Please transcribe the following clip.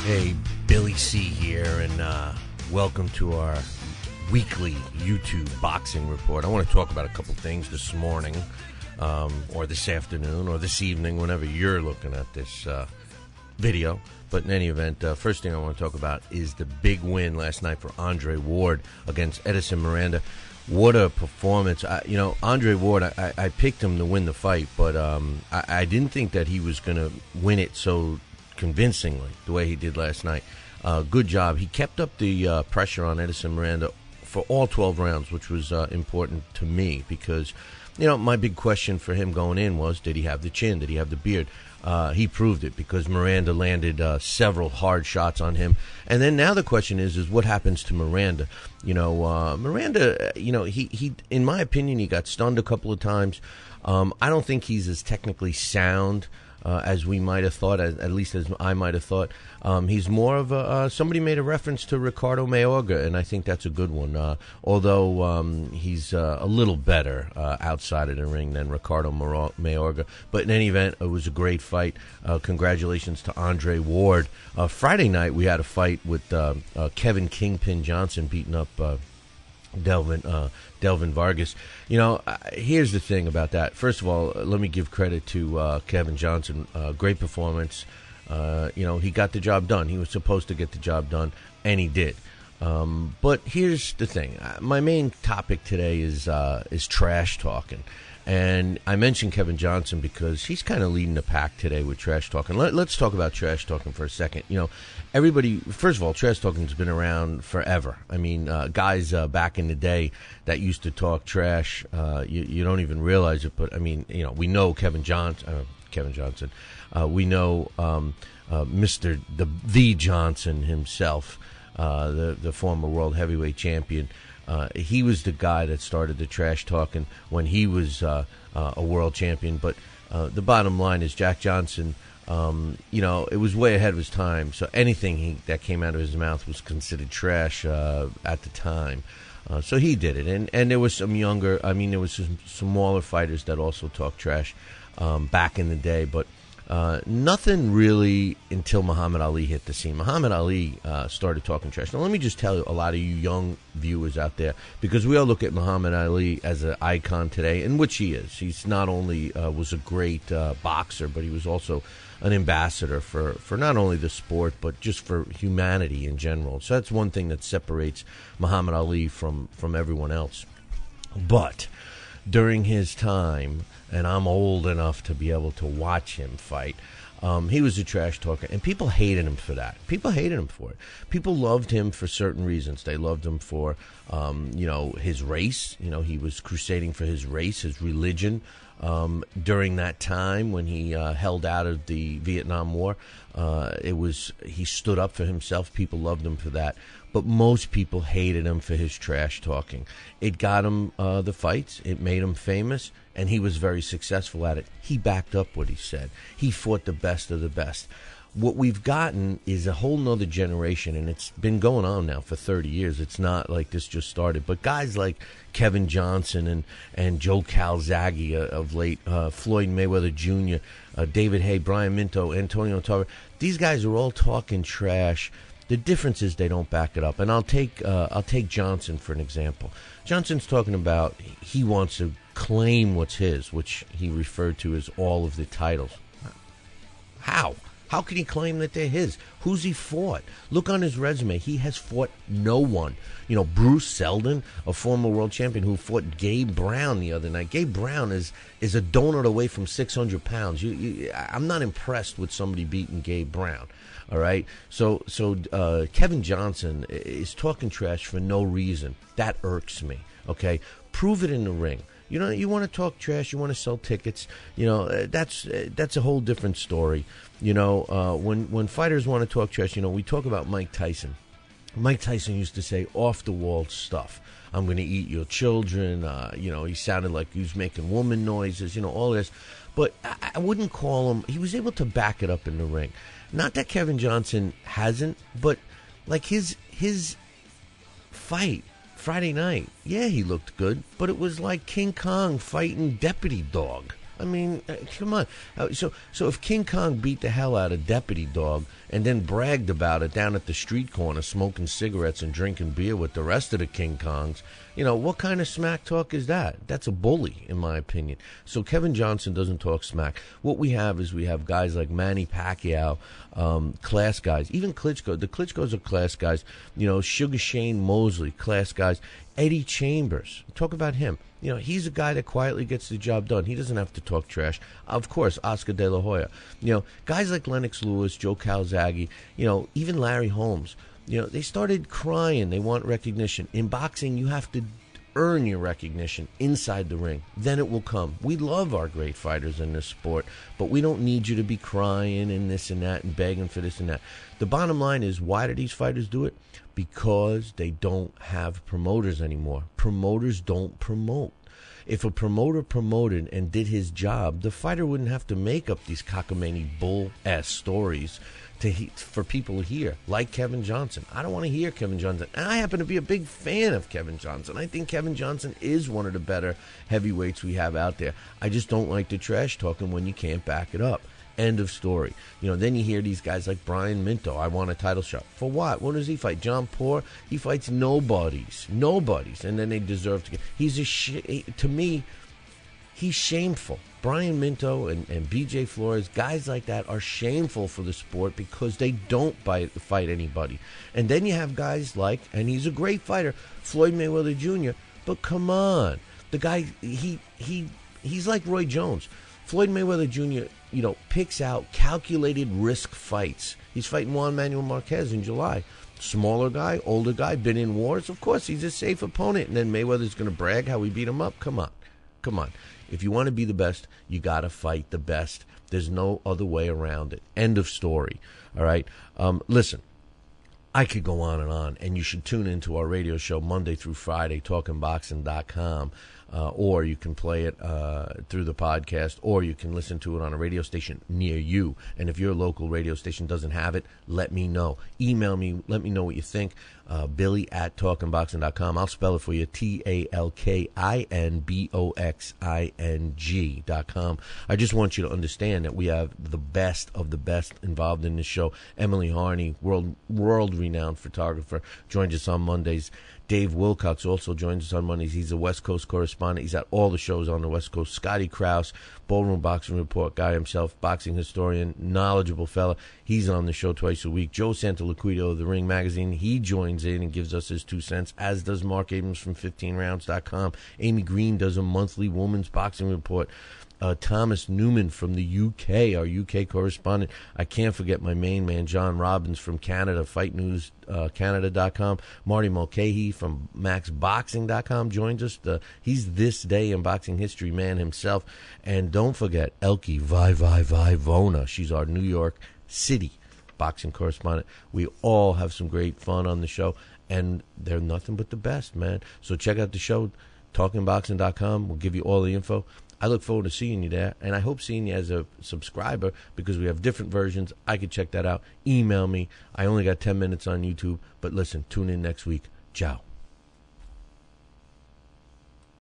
Hey, Billy C here, and welcome to our weekly YouTube boxing report. I want to talk about a couple things this morning, or this afternoon, or this evening, whenever you're looking at this video. But in any event, first thing I want to talk about is the big win last night for Andre Ward against Edision Miranda. What a performance. Andre Ward, I picked him to win the fight, but I didn't think that he was going to win it so convincingly the way he did last night. Good job. He kept up the pressure on Edision Miranda for all 12 rounds, which was important to me because, my big question for him going in was, did he have the chin? Did he have the beard? He proved it because Miranda landed several hard shots on him. And then now the question is what happens to Miranda? Miranda, he in my opinion, he got stunned a couple of times. I don't think he's as technically sound as we might have thought, at least as I might have thought. He's more of a, somebody made a reference to Ricardo Mayorga, and I think that's a good one. Although he's a little better outside of the ring than Ricardo Mayorga. But in any event, it was a great fight. Congratulations to Andre Ward. Friday night, we had a fight with Kevin Kingpin Johnson beating up Delvin Vargas. Here's the thing about that. First of all, let me give credit to Kevin Johnson. Great performance. He got the job done. He was supposed to get the job done, and he did. But here's the thing. My main topic today is trash talking. And I mentioned Kevin Johnson because he's kind of leading the pack today with trash talking. Let's talk about trash talking for a second. Everybody, first of all, trash talking's been around forever. I mean, guys back in the day that used to talk trash, you don't even realize it. But I mean, we know Kevin Johnson. We know Mr. the Johnson himself, the former world heavyweight champion. He was the guy that started the trash talking when he was a world champion. But the bottom line is Jack Johnson, it was way ahead of his time. So anything that came out of his mouth was considered trash at the time. So he did it. And there was some there was some smaller fighters that also talked trash back in the day. But nothing really until Muhammad Ali hit the scene. Muhammad Ali started talking trash. Now, let me just tell a lot of you young viewers out there, because we all look at Muhammad Ali as an icon today, and which he is. He's not only was a great boxer, but he was also an ambassador for not only the sport, but just for humanity in general. So that's one thing that separates Muhammad Ali from everyone else. But during his time, and I'm old enough to be able to watch him fight, he was a trash talker, and people hated him for that. People hated him for it. People loved him for certain reasons. They loved him for, his race. He was crusading for his race, his religion. During that time when he held out of the Vietnam War, he stood up for himself. People loved him for that. But most people hated him for his trash talking. It got him the fights. It made him famous, and he was very successful at it. He backed up what he said. He fought the best of the best. What we've gotten is a whole nother generation, and it's been going on now for 30 years. It's not like this just started. But guys like Kevin Johnson and Joe Calzaghe of late, Floyd Mayweather Jr., David Haye, Brian Minto, Antonio Tarver, these guys are all talking trash. The difference is they don't back it up. And I'll take Johnson for an example. Johnson's talking about he wants to claim what's his, which he referred to as all of the titles. How? How can he claim that they're his? Who's he fought? Look on his resume. He has fought no one. Bruce Seldon, a former world champion who fought Gabe Brown the other night. Gabe Brown is a donut away from 600 pounds. I'm not impressed with somebody beating Gabe Brown. All right? So Kevin Johnson is talking trash for no reason. That irks me. Okay? Prove it in the ring. You want to talk trash, you want to sell tickets, that's a whole different story. When fighters want to talk trash, we talk about Mike Tyson. Mike Tyson used to say off-the-wall stuff. I'm going to eat your children. He sounded like he was making woman noises, all this. But I wouldn't call him, he was able to back it up in the ring. Not that Kevin Johnson hasn't, but like his fight Friday night, yeah, he looked good, but it was like King Kong fighting Deputy Dog. I mean, come on. So if King Kong beat the hell out of Deputy Dog and then bragged about it down at the street corner, smoking cigarettes and drinking beer with the rest of the King Kongs, what kind of smack talk is that? That's a bully, in my opinion. So Kevin Johnson doesn't talk smack. What we have guys like Manny Pacquiao, class guys. Even Klitschko. The Klitschkos are class guys. Sugar Shane Mosley, class guys. Eddie Chambers. Talk about him. He's a guy that quietly gets the job done. He doesn't have to talk trash. Of course, Oscar De La Hoya. Guys like Lennox Lewis, Joe Calzaghe, even Larry Holmes. They started crying. They want recognition. In boxing, you have to earn your recognition inside the ring. Then it will come. We love our great fighters in this sport, but we don't need you to be crying and this and that and begging for this and that. The bottom line is, why do these fighters do it? Because they don't have promoters anymore. Promoters don't promote. If a promoter promoted and did his job, the fighter wouldn't have to make up these cockamamie bull-ass stories for people to hear, like Kevin Johnson. I don't want to hear Kevin Johnson. And I happen to be a big fan of Kevin Johnson. I think Kevin Johnson is one of the better heavyweights we have out there. I just don't like the trash talking when you can't back it up. End of story. Then you hear these guys like Brian Minto. I want a title shot. For what? What does he fight? John Poor? He fights nobodies. And then they deserve to get. To me, he's shameful. Brian Minto and BJ Flores, guys like that are shameful for the sport because they don't fight anybody. And then you have guys like, and he's a great fighter, Floyd Mayweather Jr., but come on. The guy, he's like Roy Jones. Floyd Mayweather Jr., picks out calculated risk fights. He's fighting Juan Manuel Marquez in July. Smaller guy, older guy, been in wars. Of course, he's a safe opponent. And then Mayweather's going to brag how we beat him up. Come on. If you want to be the best, you got to fight the best. There's no other way around it. End of story. All right? Listen, I could go on, and you should tune into our radio show Monday through Friday, talkinboxing.com. Or you can play it through the podcast, or you can listen to it on a radio station near you. And if your local radio station doesn't have it, let me know. Email me. Let me know what you think. Billy@talkinboxing.com. I'll spell it for you. TALKINBOXING.com. I just want you to understand that we have the best of the best involved in this show. Emily Harney, world-renowned photographer, joins us on Mondays. Dave Wilcox also joins us on Mondays. He's a West Coast correspondent. He's at all the shows on the West Coast. Scotty Krause, Ballroom Boxing Report guy himself, boxing historian, knowledgeable fella. He's on the show twice a week. Joe Santaliquito of The Ring Magazine, he joins in and gives us his 2 cents, as does Mark Abrams from 15rounds.com. Amy Green does a monthly woman's boxing report. Thomas Newman from the UK, our UK correspondent. I can't forget my main man, John Robbins from Canada, FightNewsCanada.com. Marty Mulcahy from MaxBoxing.com joins us. He's this day in boxing history man himself. And don't forget Elke Vona. She's our New York City boxing correspondent. We all have some great fun on the show, and they're nothing but the best, man. So check out the show, TalkingBoxing.com. We'll give you all the info. I look forward to seeing you there, and I hope seeing you as a subscriber, because we have different versions. I could check that out. Email me. I only got 10 minutes on YouTube, but listen, tune in next week. Ciao.